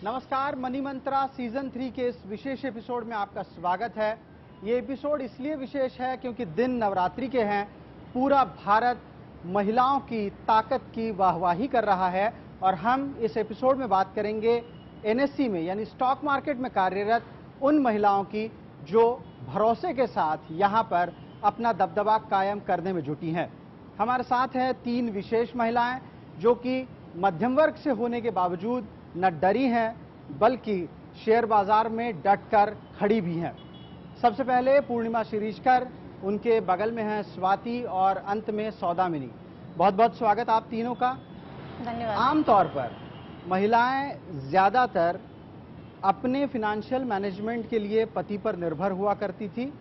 नमस्कार, मनी मंत्रा सीजन 3 के इस विशेष एपिसोड में आपका स्वागत है। ये एपिसोड इसलिए विशेष है क्योंकि दिन नवरात्रि के हैं। पूरा भारत महिलाओं की ताकत की वाहवाही कर रहा है और हम इस एपिसोड में बात करेंगे एनएससी में यानी स्टॉक मार्केट में कार्यरत उन महिलाओं की जो भरोसे के साथ यहाँ पर अपना दबदबा कायम करने में जुटी हैं। हमारे साथ हैं 3 विशेष महिलाएं जो कि मध्यम वर्ग से होने के बावजूद न डरी हैं बल्कि शेयर बाजार में डटकर खड़ी भी हैं। सबसे पहले पूर्णिमा शिरीषकर, उनके बगल में हैं स्वाति और अंत में सौदामिनी। बहुत बहुत स्वागत आप तीनों का। धन्यवाद। आमतौर पर महिलाएं ज्यादातर अपने फिनेंशियल मैनेजमेंट के लिए पति पर निर्भर हुआ करती थी।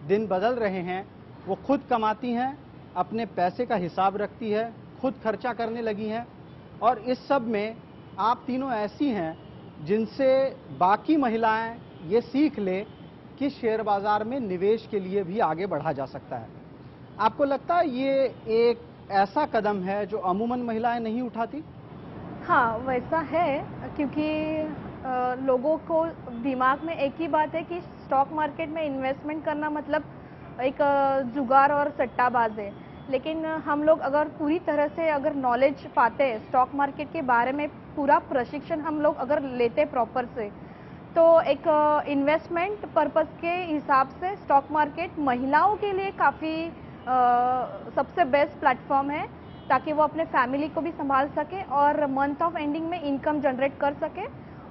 दिन बदल रहे हैं, वो खुद कमाती हैं, अपने पैसे का हिसाब रखती है, खुद खर्चा करने लगी हैं और इस सब में आप तीनों ऐसी हैं जिनसे बाकी महिलाएं ये सीख ले कि शेयर बाजार में निवेश के लिए भी आगे बढ़ा जा सकता है। आपको लगता है ये एक ऐसा कदम है जो अमूमन महिलाएं नहीं उठाती? हाँ, वैसा है क्योंकि लोगों को दिमाग में एक ही बात है कि स्टॉक मार्केट में इन्वेस्टमेंट करना मतलब एक जुगार और सट्टाबाज है। लेकिन हम लोग अगर पूरी तरह से अगर नॉलेज पाते हैं स्टॉक मार्केट के बारे में, पूरा प्रशिक्षण हम लोग अगर लेते प्रॉपर से, तो एक इन्वेस्टमेंट पर्पस के हिसाब से स्टॉक मार्केट महिलाओं के लिए काफ़ी सबसे बेस्ट प्लेटफॉर्म है ताकि वो अपने फैमिली को भी संभाल सके और मंथ ऑफ एंडिंग में इनकम जनरेट कर सके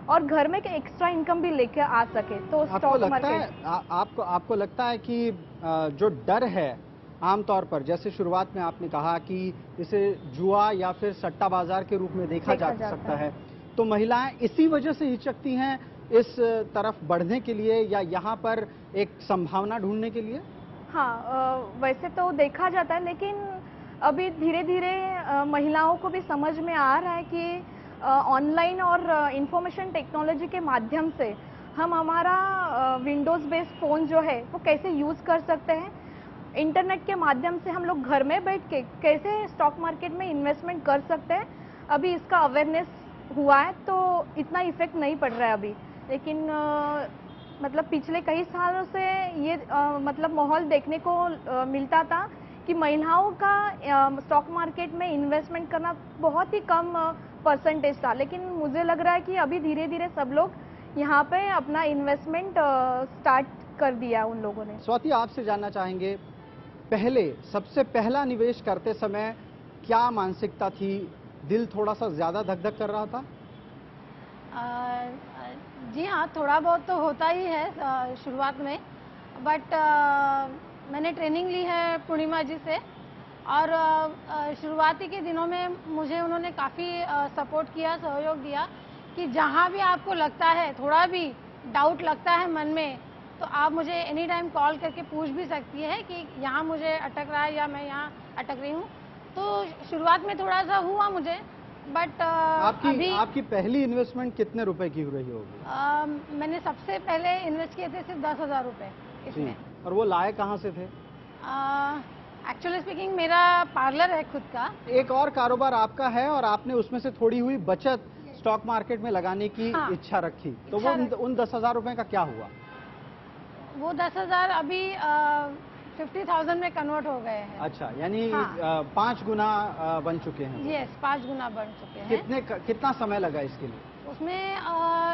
और घर में एक्स्ट्रा इनकम भी लेके आ सके। तो स्टॉक मार्केट आपको लगता है कि जो डर है आमतौर पर, जैसे शुरुआत में आपने कहा कि इसे जुआ या फिर सट्टा बाजार के रूप में देखा जा सकता है, तो महिलाएं इसी वजह से हिचकती हैं इस तरफ बढ़ने के लिए या यहाँ पर एक संभावना ढूंढने के लिए? हाँ, वैसे तो देखा जाता है, लेकिन अभी धीरे धीरे महिलाओं को भी समझ में आ रहा है कि ऑनलाइन और इंफॉर्मेशन टेक्नोलॉजी के माध्यम से हम हमारा विंडोज़ बेस्ड फ़ोन जो है वो कैसे यूज़ कर सकते हैं। इंटरनेट के माध्यम से हम लोग घर में बैठ के कैसे स्टॉक मार्केट में इन्वेस्टमेंट कर सकते हैं। अभी इसका अवेयरनेस हुआ है तो इतना इफेक्ट नहीं पड़ रहा है अभी, लेकिन मतलब पिछले कई सालों से ये मतलब माहौल देखने को मिलता था कि महिलाओं का स्टॉक मार्केट में इन्वेस्टमेंट करना बहुत ही कम परसेंटेज था, लेकिन मुझे लग रहा है कि अभी धीरे धीरे सब लोग यहाँ पे अपना इन्वेस्टमेंट स्टार्ट कर दिया उन लोगों ने। स्वाति, आपसे जानना चाहेंगे, पहले सबसे पहला निवेश करते समय क्या मानसिकता थी? दिल थोड़ा सा ज्यादा धक धक कर रहा था? जी हाँ, थोड़ा बहुत तो होता ही है शुरुआत में, बट मैंने ट्रेनिंग ली है पूर्णिमा जी से और शुरुआती के दिनों में मुझे उन्होंने काफ़ी सपोर्ट किया, सहयोग दिया कि जहाँ भी आपको लगता है, थोड़ा भी डाउट लगता है मन में, तो आप मुझे एनी टाइम कॉल करके पूछ भी सकती है कि यहाँ मुझे अटक रहा है या मैं यहाँ अटक रही हूँ। तो शुरुआत में थोड़ा सा हुआ मुझे, बट आपकी पहली इन्वेस्टमेंट कितने रुपए की रही होगी? मैंने सबसे पहले इन्वेस्ट किए थे सिर्फ 10,000 रुपये इसमें। और वो लाए कहाँ से थे? एक्चुअली स्पीकिंग मेरा पार्लर है खुद का। एक और कारोबार आपका है और आपने उसमें से थोड़ी हुई बचत स्टॉक मार्केट में लगाने की इच्छा रखी, तो वो उन 10,000 रुपए का क्या हुआ? वो 10,000 अभी 50,000 में कन्वर्ट हो गए हैं। अच्छा, यानी 5 गुना बन चुके हैं। यस, 5 गुना बन चुके हैं। कितना समय लगा इसके लिए? उसमें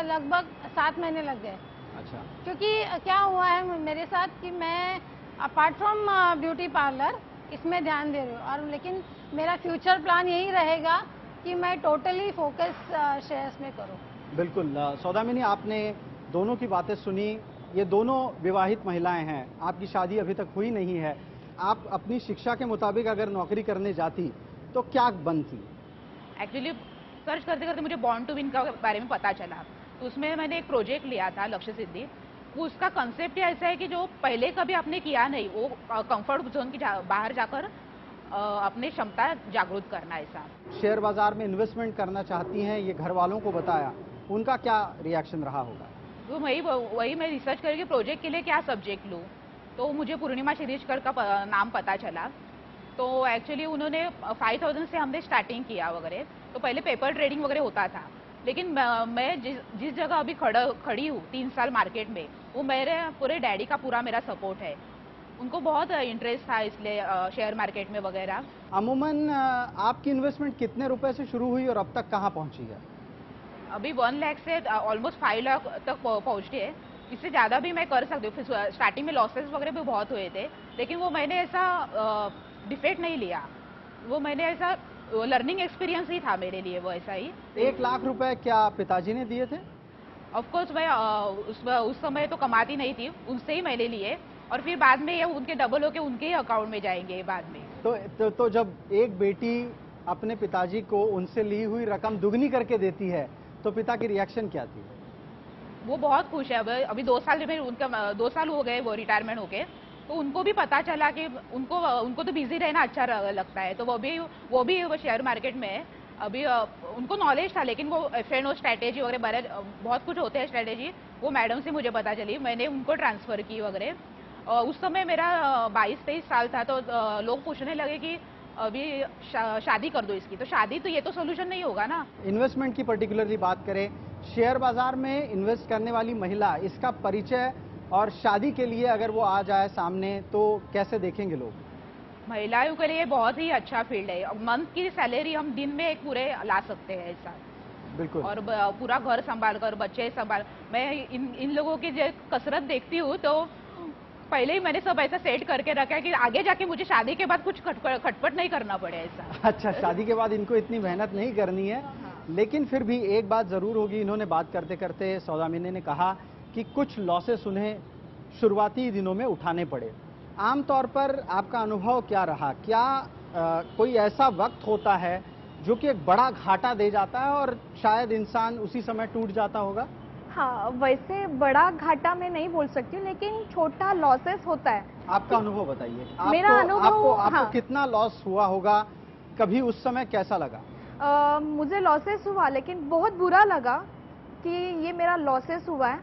लगभग 7 महीने लग गए। अच्छा, क्योंकि क्या हुआ है मेरे साथ कि मैं अपार्ट फ्रॉम ब्यूटी पार्लर इसमें ध्यान दे रही हूँ, और लेकिन मेरा फ्यूचर प्लान यही रहेगा कि मैं टोटली फोकस शेयर्स में करूँ। बिल्कुल। सौदामिनी, आपने दोनों की बातें सुनी। ये दोनों विवाहित महिलाएं हैं, आपकी शादी अभी तक हुई नहीं है। आप अपनी शिक्षा के मुताबिक अगर नौकरी करने जाती तो क्या बनती? एक्चुअली सर्च करते करते मुझे बॉर्न टू विन का बारे में पता चला, तो उसमें मैंने एक प्रोजेक्ट लिया था, लक्ष्य सिद्धि। उसका कंसेप्ट ऐसा है कि जो पहले कभी आपने किया नहीं, वो कंफर्ट जोन की बाहर जाकर अपनी क्षमता जागरूक करना। ऐसा शेयर बाजार में इन्वेस्टमेंट करना चाहती हैं, ये घर वालों को बताया, उनका क्या रिएक्शन रहा होगा? तो वही मैं रिसर्च करके प्रोजेक्ट के लिए क्या सब्जेक्ट लूँ, तो मुझे पूर्णिमा शिरीषकर का नाम पता चला। तो एक्चुअली उन्होंने 5,000 से हमने स्टार्टिंग किया वगैरह। तो पहले पेपर ट्रेडिंग वगैरह होता था, लेकिन मैं जिस जगह अभी खड़ी हूँ 3 साल मार्केट में, वो मेरे पूरे डैडी का पूरा मेरा सपोर्ट है। उनको बहुत इंटरेस्ट था इसलिए शेयर मार्केट में वगैरह। अमूमन आपकी इन्वेस्टमेंट कितने रुपए से शुरू हुई और अब तक कहाँ पहुंची है? अभी 1 लाख से ऑलमोस्ट 5 लाख तक पहुंचती है। इससे ज़्यादा भी मैं कर सकती हूँ। स्टार्टिंग में लॉसेस वगैरह भी बहुत हुए थे, लेकिन वो मैंने ऐसा डिफेक्ट नहीं लिया। वो मैंने ऐसा लर्निंग एक्सपीरियंस ही था मेरे लिए, वो ऐसा ही। 1 लाख रुपए क्या पिताजी ने दिए थे? ऑफ कोर्स मैं उस समय तो कमाती नहीं थी, उनसे ही मैंने लिए और फिर बाद में ये उनके डबल होके उनके ही अकाउंट में जाएंगे बाद में। तो जब एक बेटी अपने पिताजी को उनसे ली हुई रकम दुगनी करके देती है तो पिता की रिएक्शन क्या थी? वो बहुत खुश है। अभी 2 साल में उनका 2 साल हो गए वो रिटायरमेंट होके, तो उनको भी पता चला कि उनको तो बिजी रहना अच्छा लगता है, तो वो भी शेयर मार्केट में है। अभी उनको नॉलेज था, लेकिन वो F&O स्ट्रैटेजी वगैरह बहुत कुछ होते हैं स्ट्रैटेजी, वो मैडम से मुझे पता चली, मैंने उनको ट्रांसफर की वगैरह। उस समय मेरा 22-23 साल था, तो लोग पूछने लगे कि अभी शादी कर दो इसकी। तो शादी तो ये तो सोल्यूशन नहीं होगा ना। इन्वेस्टमेंट की पर्टिकुलरली बात करें, शेयर बाजार में इन्वेस्ट करने वाली महिला, इसका परिचय और शादी के लिए अगर वो आ जाए सामने तो कैसे देखेंगे लोग? महिलाओं के लिए बहुत ही अच्छा फील्ड है। मंथ की सैलरी हम दिन में एक पूरे ला सकते हैं ऐसा। बिल्कुल। और पूरा घर संभाल कर, बच्चे संभाल। मैं इन लोगों की जो कसरत देखती हूँ, तो पहले ही मैंने सब ऐसा सेट करके रखा है कि आगे जाके मुझे शादी के बाद कुछ खटपट नहीं करना पड़े ऐसा। अच्छा, शादी के बाद इनको इतनी मेहनत नहीं करनी है। लेकिन फिर भी एक बात जरूर होगी, इन्होंने बात करते करते सौदामिनी ने कहा कि कुछ लॉसेस उन्हें शुरुआती दिनों में उठाने पड़े। आमतौर पर आपका अनुभव क्या रहा? क्या कोई ऐसा वक्त होता है जो कि एक बड़ा घाटा दे जाता है और शायद इंसान उसी समय टूट जाता होगा? हाँ, वैसे बड़ा घाटा मैं नहीं बोल सकती हूँ, लेकिन छोटा लॉसेस होता है। आपका अनुभव बताइए। मेरा अनुभव, आपको हाँ। कितना लॉस हुआ होगा? कभी उस समय कैसा लगा? मुझे लॉसेस हुआ, लेकिन बहुत बुरा लगा कि ये मेरा लॉसेस हुआ है।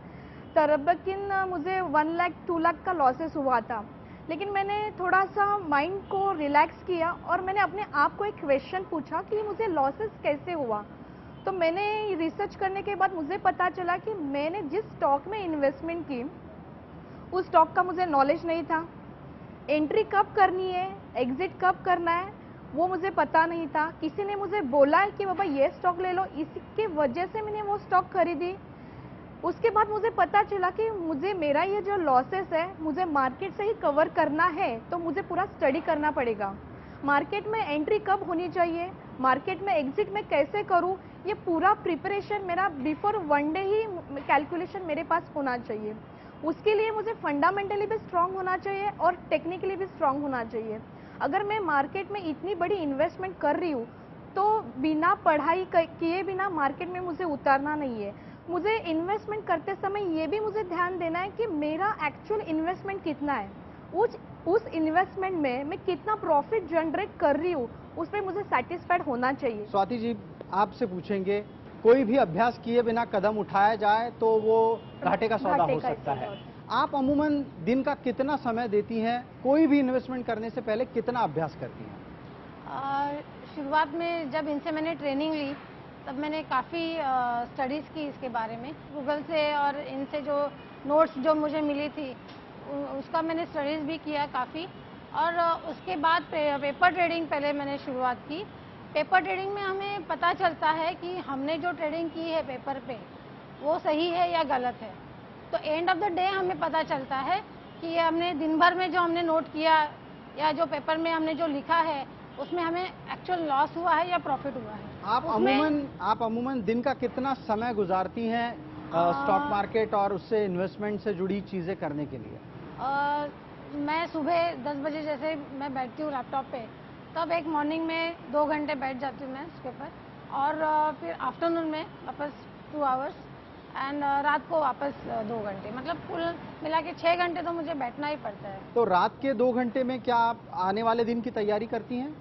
तरबकिन मुझे 1 लाख 2 लाख का लॉसेस हुआ था, लेकिन मैंने थोड़ा सा माइंड को रिलैक्स किया और मैंने अपने आप को एक क्वेश्चन पूछा कि मुझे लॉसेस कैसे हुआ। तो मैंने रिसर्च करने के बाद मुझे पता चला कि मैंने जिस स्टॉक में इन्वेस्टमेंट की, उस स्टॉक का मुझे नॉलेज नहीं था। एंट्री कब करनी है, एग्जिट कब करना है, वो मुझे पता नहीं था। किसी ने मुझे बोला है कि बाबा ये स्टॉक ले लो, इसके वजह से मैंने वो स्टॉक खरीदी। उसके बाद मुझे पता चला कि मुझे मेरा ये जो लॉसेस है, मुझे मार्केट से ही कवर करना है, तो मुझे पूरा स्टडी करना पड़ेगा। मार्केट में एंट्री कब होनी चाहिए, मार्केट में एग्जिट में कैसे करूं, ये पूरा प्रिपरेशन मेरा बिफोर 1 डे ही कैलकुलेशन मेरे पास होना चाहिए। उसके लिए मुझे फंडामेंटली भी स्ट्रांग होना चाहिए और टेक्निकली भी स्ट्रांग होना चाहिए। अगर मैं मार्केट में इतनी बड़ी इन्वेस्टमेंट कर रही हूँ, तो बिना पढ़ाई किए बिना मार्केट में मुझे उतारना नहीं है। मुझे इन्वेस्टमेंट करते समय ये भी मुझे ध्यान देना है कि मेरा एक्चुअल इन्वेस्टमेंट कितना है, उस इन्वेस्टमेंट में मैं कितना प्रॉफिट जनरेट कर रही हूँ, उस पर मुझे सेटिस्फाइड होना चाहिए। स्वाति जी, आपसे पूछेंगे, कोई भी अभ्यास किए बिना कदम उठाया जाए तो वो घाटे का सौदा हो सकता है। आप अमूमन दिन का कितना समय देती हैं? कोई भी इन्वेस्टमेंट करने से पहले कितना अभ्यास करती हैं? शुरुआत में जब इनसे मैंने ट्रेनिंग ली, तब मैंने काफ़ी स्टडीज़ की इसके बारे में, गूगल से, और इनसे जो नोट्स जो मुझे मिली थी उसका मैंने स्टडीज़ भी किया काफ़ी। और उसके बाद पेपर ट्रेडिंग पहले मैंने शुरुआत की। पेपर ट्रेडिंग में हमें पता चलता है कि हमने जो ट्रेडिंग की है पेपर पे, वो सही है या गलत है। तो एंड ऑफ द डे हमें पता चलता है कि ये हमने दिन भर में जो हमने नोट किया या जो पेपर में हमने जो लिखा है, उसमें हमें एक्चुअल लॉस हुआ है या प्रॉफिट हुआ है। आप अमूमन दिन का कितना समय गुजारती हैं स्टॉक मार्केट और उससे इन्वेस्टमेंट से जुड़ी चीजें करने के लिए? मैं सुबह 10 बजे जैसे मैं बैठती हूँ लैपटॉप पे, तब एक मॉर्निंग में 2 घंटे बैठ जाती हूँ मैं उसके ऊपर, और फिर आफ्टरनून में वापस 2 आवर्स, एंड रात को वापस 2 घंटे, मतलब कुल मिला के 6 घंटे तो मुझे बैठना ही पड़ता है। तो रात के 2 घंटे में क्या आप आने वाले दिन की तैयारी करती हैं?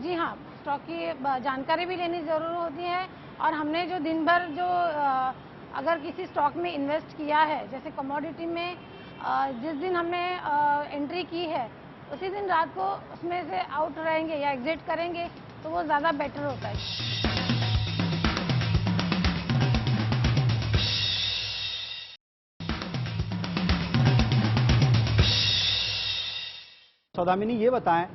जी हाँ, स्टॉक की जानकारी भी लेनी ज़रूर होती है, और हमने जो दिन भर जो अगर किसी स्टॉक में इन्वेस्ट किया है, जैसे कमोडिटी में जिस दिन हमने एंट्री की है, उसी दिन रात को उसमें से आउट रहेंगे या एग्जिट करेंगे, तो वो ज़्यादा बेटर होता है। सौदामिनी ये बताएं,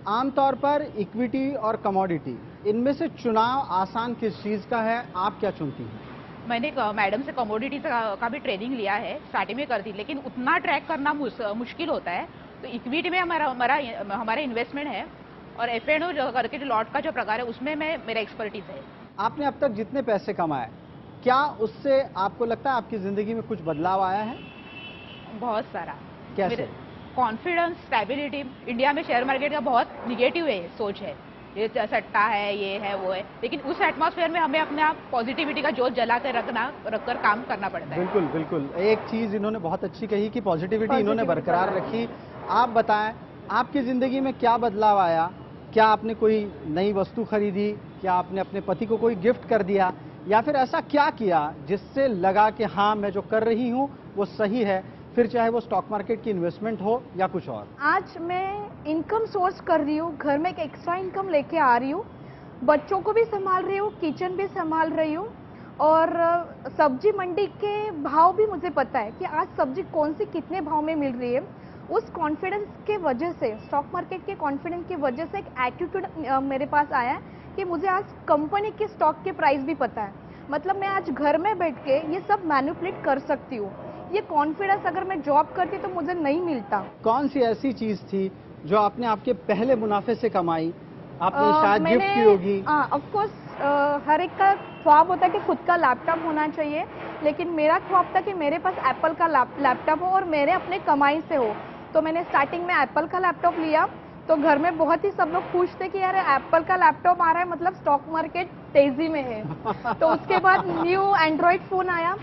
आमतौर पर इक्विटी और कमोडिटी, इनमें से चुनाव आसान किस चीज का है, आप क्या चुनती हैं? मैंने मैडम से कमोडिटी का भी ट्रेनिंग लिया है, स्टार्टिंग में कर दी, लेकिन उतना ट्रैक करना मुश्किल होता है। तो इक्विटी में हमारा इन्वेस्टमेंट है, और F&O करके जो लॉट का जो प्रकार है उसमें मेरा एक्सपर्टीज है। आपने अब तक जितने पैसे कमाए, क्या उससे आपको लगता है आपकी जिंदगी में कुछ बदलाव आया है? बहुत सारा। कैसे? Confidence, stability. इंडिया में शेयर मार्केट का बहुत निगेटिव है, सोच है, ये सट्टा है, ये है, वो है, लेकिन उस एटमॉस्फेयर में हमें अपने आप पॉजिटिविटी का जोत जला कर रखकर काम करना पड़ता है। बिल्कुल बिल्कुल, एक चीज इन्होंने बहुत अच्छी कही कि पॉजिटिविटी इन्होंने बरकरार रखी। आप बताएं, आपकी जिंदगी में क्या बदलाव आया? क्या आपने कोई नई वस्तु खरीदी? क्या आपने अपने पति को कोई गिफ्ट कर दिया? या फिर ऐसा क्या किया जिससे लगा कि हाँ, मैं जो कर रही हूँ वो सही है, फिर चाहे वो स्टॉक मार्केट की इन्वेस्टमेंट हो या कुछ और? आज मैं इनकम सोर्स कर रही हूँ, घर में एक एक्स्ट्रा इनकम लेके आ रही हूँ, बच्चों को भी संभाल रही हूँ, किचन भी संभाल रही हूँ, और सब्जी मंडी के भाव भी मुझे पता है कि आज सब्जी कौन सी कितने भाव में मिल रही है। उस कॉन्फिडेंस के वजह से, स्टॉक मार्केट के कॉन्फिडेंस की वजह से एक एटीट्यूड मेरे पास आया है कि मुझे आज कंपनी के स्टॉक के प्राइस भी पता है। मतलब मैं आज घर में बैठ के ये सब मैनिपुलेट कर सकती हूँ। ये कॉन्फिडेंस अगर मैं जॉब करती तो मुझे नहीं मिलता। कौन सी ऐसी चीज थी जो आपने आपके पहले मुनाफे से कमाई? आपने शायद गिफ्ट की होगी। ऑफ कोर्स, हर एक का ख्वाब होता है कि खुद का लैपटॉप होना चाहिए, लेकिन मेरा ख्वाब था कि मेरे पास एप्पल का लैपटॉप हो और मेरे अपने कमाई से हो। तो मैंने स्टार्टिंग में एप्पल का लैपटॉप लिया, तो घर में बहुत ही सब लोग खुश थे कि यार एप्पल का लैपटॉप आ रहा है, मतलब स्टॉक मार्केट तेजी में है। तो उसके बाद न्यू एंड्रॉयड फोन आया,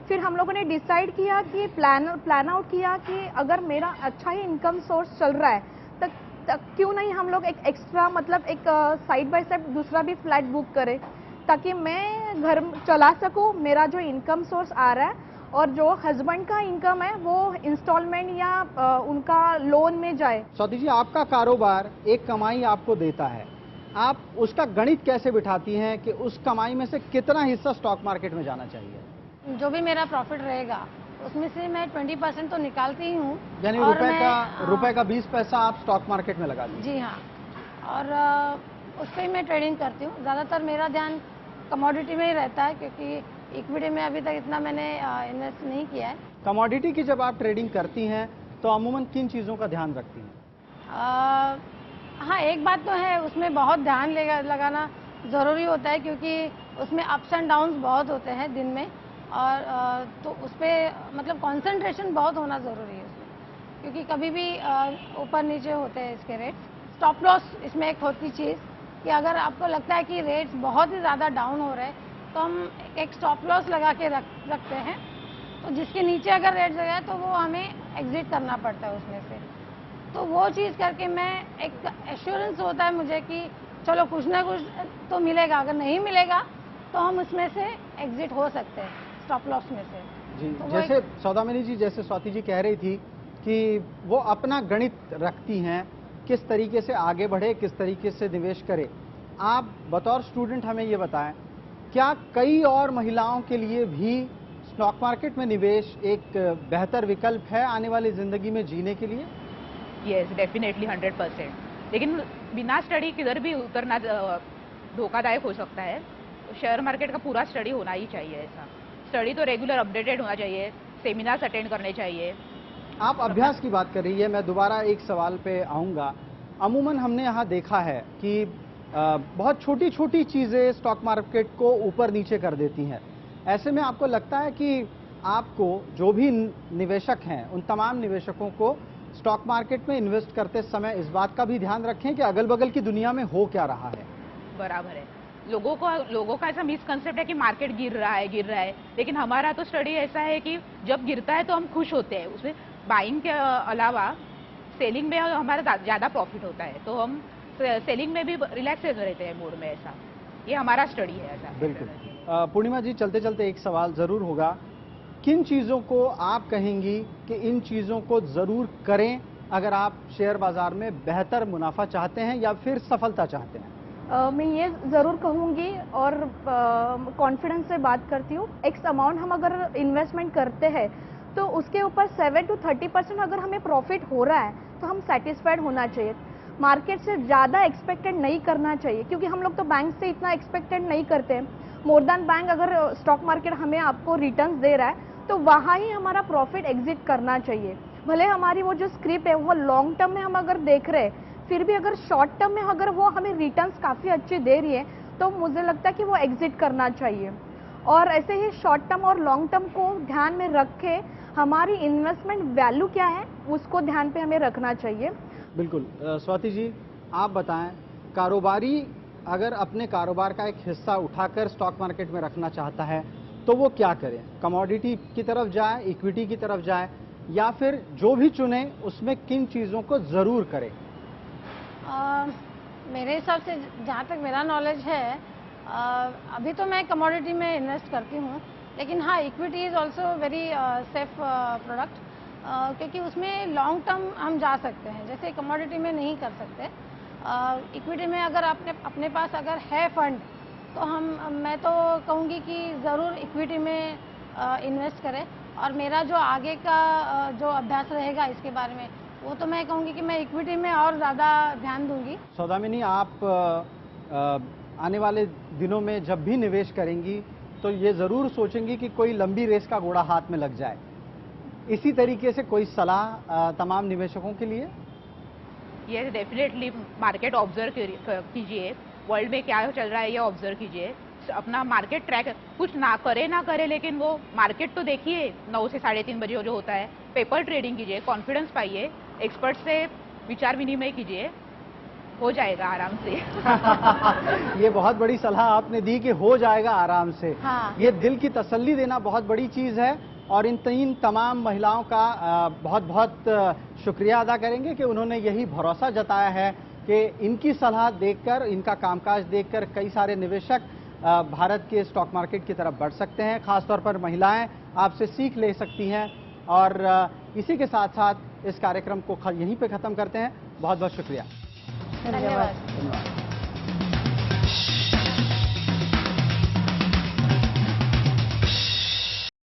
फिर हम लोगों ने डिसाइड किया कि प्लान आउट किया कि अगर मेरा अच्छा ही इनकम सोर्स चल रहा है तो क्यों नहीं हम लोग एक एक्स्ट्रा, मतलब एक साइड बाय साइड दूसरा भी फ्लैट बुक करें, ताकि मैं घर चला सकूं। मेरा जो इनकम सोर्स आ रहा है और जो हस्बैंड का इनकम है वो इंस्टॉलमेंट या उनका लोन में जाए। स्वाति जी, आपका कारोबार एक कमाई आपको देता है, आप उसका गणित कैसे बिठाती हैं कि उस कमाई में से कितना हिस्सा स्टॉक मार्केट में जाना चाहिए? जो भी मेरा प्रॉफिट रहेगा उसमें से मैं 20% तो निकालती ही हूँ। यानी रुपए का 20 पैसा आप स्टॉक मार्केट में लगा दीजिए? जी हाँ, और उस पर ही मैं ट्रेडिंग करती हूँ। ज़्यादातर मेरा ध्यान कमोडिटी में ही रहता है, क्योंकि इक्विटी में अभी तक इतना मैंने इन्वेस्ट नहीं किया है। कमोडिटी की जब आप ट्रेडिंग करती हैं तो अमूमन किन चीज़ों का ध्यान रखती हैं? हाँ, एक बात तो है, उसमें बहुत ध्यान लगाना ज़रूरी होता है, क्योंकि उसमें अप्स एंड डाउन्स बहुत होते हैं दिन में, और तो उस पर मतलब कंसंट्रेशन बहुत होना ज़रूरी है उसमें, क्योंकि कभी भी ऊपर नीचे होते हैं इसके रेट्स। स्टॉप लॉस इसमें एक होती चीज़ कि अगर आपको लगता है कि रेट्स बहुत ही ज़्यादा डाउन हो रहे हैं तो हम एक स्टॉप लॉस लगा के रखते हैं, तो जिसके नीचे अगर रेट्स जाए तो वो हमें एग्जिट करना पड़ता है उसमें से। तो वो चीज़ करके मैं एक एश्योरेंस होता है मुझे कि चलो कुछ ना कुछ तो मिलेगा, अगर नहीं मिलेगा तो हम उसमें से एग्जिट हो सकते हैं स्टॉप लॉस में से। जी, तो जैसे सौदामिनी जी, जैसे स्वाति जी कह रही थी कि वो अपना गणित रखती हैं, किस तरीके से आगे बढ़े, किस तरीके से निवेश करे। आप बतौर स्टूडेंट हमें ये बताएं, क्या कई और महिलाओं के लिए भी स्टॉक मार्केट में निवेश एक बेहतर विकल्प है आने वाली जिंदगी में जीने के लिए? Yes, definitely 100%। लेकिन बिना स्टडी किधर भी उतरना धोखादायक हो सकता है। तो शेयर मार्केट का पूरा स्टडी होना ही चाहिए। ऐसा स्टडी तो रेगुलर अपडेटेड होना चाहिए, सेमिनार्स अटेंड करने चाहिए। आप अभ्यास की बात कर रही है, मैं दोबारा एक सवाल पे आऊँगा। अमूमन हमने यहाँ देखा है कि बहुत छोटी छोटी चीज़ें स्टॉक मार्केट को ऊपर नीचे कर देती हैं। ऐसे में आपको लगता है कि आपको, जो भी निवेशक हैं, उन तमाम निवेशकों को स्टॉक मार्केट में इन्वेस्ट करते समय इस बात का भी ध्यान रखें कि अगल बगल की दुनिया में हो क्या रहा है? बराबर है। लोगों का ऐसा मिसकंसेप्ट है कि मार्केट गिर रहा है, लेकिन हमारा तो स्टडी ऐसा है कि जब गिरता है तो हम खुश होते हैं। उसमें बाइंग के अलावा सेलिंग में हमारा ज़्यादा प्रॉफिट होता है, तो हम सेलिंग में भी रिलैक्स रहते हैं मूड में। ऐसा ये हमारा स्टडी है। ऐसा बिल्कुल। पूर्णिमा जी, चलते चलते एक सवाल ज़रूर होगा, किन चीज़ों को आप कहेंगी कि इन चीज़ों को ज़रूर करें अगर आप शेयर बाज़ार में बेहतर मुनाफा चाहते हैं या फिर सफलता चाहते हैं? मैं ये ज़रूर कहूँगी और कॉन्फिडेंस से बात करती हूँ, एक्स अमाउंट हम अगर इन्वेस्टमेंट करते हैं तो उसके ऊपर 7 to 30% अगर हमें प्रॉफिट हो रहा है वक्त हम सेटिस्फाइड होना चाहिए। मार्केट से ज़्यादा एक्सपेक्टेड नहीं करना चाहिए, क्योंकि हम लोग तो बैंक से इतना एक्सपेक्टेड नहीं करते हैं। मोर देन बैंक अगर स्टॉक मार्केट हमें आपको रिटर्न्स दे रहा है तो वहाँ ही हमारा प्रॉफिट एग्जिट करना चाहिए। भले हमारी वो जो स्क्रिप्ट है वो लॉन्ग टर्म में हम अगर देख रहे हैं, फिर भी अगर शॉर्ट टर्म में अगर वो हमें रिटर्न्स काफ़ी अच्छी दे रही है तो मुझे लगता है कि वो एग्जिट करना चाहिए। और ऐसे ही शॉर्ट टर्म और लॉन्ग टर्म को ध्यान में रख के हमारी इन्वेस्टमेंट वैल्यू क्या है उसको ध्यान पे हमें रखना चाहिए। बिल्कुल। स्वाति जी, आप बताएं, कारोबारी अगर अपने कारोबार का एक हिस्सा उठाकर स्टॉक मार्केट में रखना चाहता है तो वो क्या करे? कमोडिटी की तरफ जाए, इक्विटी की तरफ जाए, या फिर जो भी चुने उसमें किन चीज़ों को ज़रूर करे? मेरे हिसाब से जहाँ तक मेरा नॉलेज है, अभी तो मैं कमोडिटी में इन्वेस्ट करती हूँ, लेकिन हाँ, equity is also very safe product, क्योंकि उसमें लॉन्ग टर्म हम जा सकते हैं, जैसे कमोडिटी में नहीं कर सकते। इक्विटी में अगर अपने पास अगर है फंड तो मैं तो कहूँगी कि ज़रूर इक्विटी में इन्वेस्ट करें। और मेरा जो आगे का जो अभ्यास रहेगा इसके बारे में, वो तो मैं कहूँगी कि मैं इक्विटी में और ज़्यादा ध्यान दूंगी। सौदामिनी, आप आने वाले दिनों में जब भी निवेश करेंगी तो ये ज़रूर सोचेंगी कि कोई लंबी रेस का घोड़ा हाथ में लग जाए। इसी तरीके से कोई सलाह तमाम निवेशकों के लिए? ये डेफिनेटली मार्केट ऑब्जर्व कीजिए, वर्ल्ड में क्या चल रहा है ये ऑब्जर्व कीजिए, अपना मार्केट ट्रैक, कुछ ना करे लेकिन वो मार्केट तो देखिए 9 से 3:30 बजे जो होता है, पेपर ट्रेडिंग कीजिए, कॉन्फिडेंस पाइए, एक्सपर्ट से विचार विनिमय कीजिए, हो जाएगा आराम से। ये बहुत बड़ी सलाह आपने दी कि हो जाएगा आराम से। हाँ। ये दिल की तसल्ली देना बहुत बड़ी चीज़ है, और इन तीन तमाम महिलाओं का बहुत बहुत शुक्रिया अदा करेंगे कि उन्होंने यही भरोसा जताया है कि इनकी सलाह देखकर, इनका कामकाज देखकर कई सारे निवेशक भारत के स्टॉक मार्केट की तरफ बढ़ सकते हैं। खासतौर पर महिलाएं आपसे सीख ले सकती हैं। और इसी के साथ साथ इस कार्यक्रम को यहीं पे ख़त्म करते हैं। बहुत बहुत शुक्रिया। धन्यवाद।